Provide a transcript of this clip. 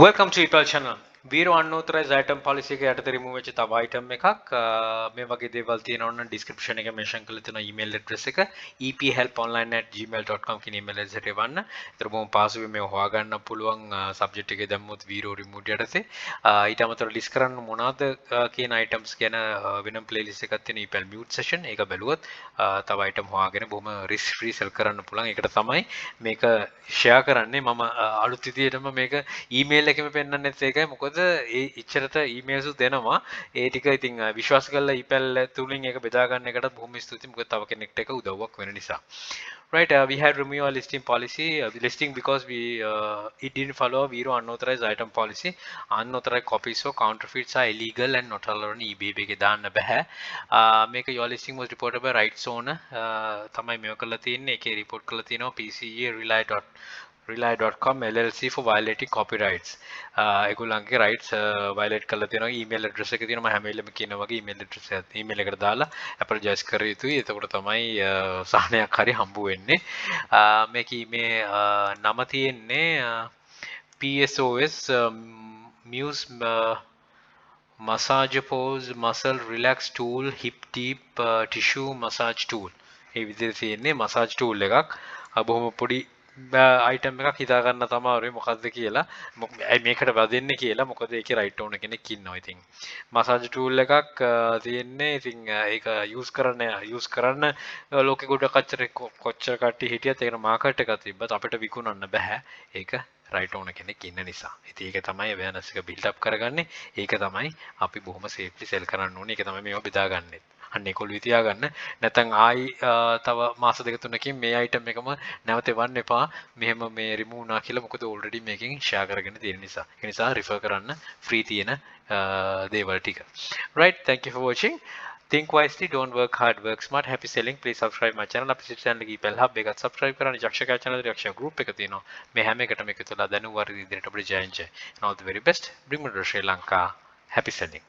Welcome to Ipal channel. Zero unauthorized item policy එක යටතේ remove වෙච්ච තව item එකක් මේ වගේ දේවල් තියෙනවා නම් description එකේ mention කරලා තියෙන email address එක ephelponline@gmail.com කියන email address එකට එවන්න. ඒතර බොහොම පාසුවෙන් මේව හොයාගන්න පුළුවන් subject එකේ දැම්මොත් zero remove යටතේ. ඊට අමතරව list කරන්න මොනවද කියන items ගැන වෙනම playlist එකක් තියෙන epel mute session. ඒක බැලුවොත් තව item හොයාගෙන බොහොම risk free sell කරන්න පුළුවන්. ඒකට තමයි මේක share කරන්නේ. මම අලුත් විදියටම මේක email එකෙම පෙන්නන්නෙත් ඒකයි. මොකද ඒ ඉච්චරට ඊමේල්ස් දෙනවා ඒ ටික ඉතින් විශ්වාස කරලා ඊපැල් තුලින් ඒක බෙදා ගන්න එකට බොහොම ස්තුතියි මොකද තව කෙනෙක්ට ඒක උදව්වක් වෙන නිසා right we had removed our listing policy listing because we it didn't follow zero unauthorized item policy unauthorized copies or counterfeits are illegal and not allowed on eBay එකේ දාන්න බෑ මේක your listing was reported by rights owner තමයි මේක කරලා තියෙන්නේ ඒකේ report කරලා තියෙනවා PCE rely.com LLC for violating copyrights ඒගොල්ලන්ගේ rights violate කරලා තියෙනවා email address එක තියෙනවා මම හැම වෙලෙම කියනවා වගේ email address එක email එකට දාලා apologize කර යුතුයි එතකොට තමයි සාහනයක් හරි හම්බ වෙන්නේ මේකේ මේ නම තියෙන්නේ PSOS Muse massage pose muscle relax tool hip deep tissue massage tool මේ විදිහට තියෙන්නේ massage tool එකක් බොහොම පොඩි item එකක් හිතා ගන්න තමයි මොකද්ද කියලා මේකට වැදෙන්නේ කියලා මොකද ඒකේ right owner කෙනෙක් ඉන්නවා ඉතින් massage tool එකක් තියෙන්නේ ඉතින් ඒක use කරන්න ලෝකෙ ගොඩක් කොච්චර කට්ටිය හිටියත් ඒකට market එකක් තිබ්බත් අපිට විකුණන්න බෑ ඒක right owner කෙනෙක් ඉන්න නිසා ඉතින් ඒක තමයි awareness එක build up කරගන්නේ ඒක තමයි අපි බොහොම safely sell කරන්න ඕනේ ඒක තමයි මේව බෙදාගන්නේ අන්න ඒක ඔළුවේ තියාගන්න නැත්නම් ආයි තව මාස දෙක තුනකින් මේ item එකම නැවත එවන්න එපා මෙහෙම මේ remove වුණා කියලා මොකද already මේකෙන් share කරගෙන තියෙන නිසා ඒ නිසා refer කරන්න free තියෙන දේවල් ටික right thank you for watching think wisely don't work hard work smart happy selling please subscribe my channel අපේ channel එකේ epel hub එකත් subscribe කරන්න යක්ෂකා channel එකේ යක්ෂ group එක තියෙනවා මේ හැම එකටම එකතුලා දැනුම් වර්ධ ඉදිරියට අපිට ජයන් ජය and all the very best bring me to Sri Lanka happy selling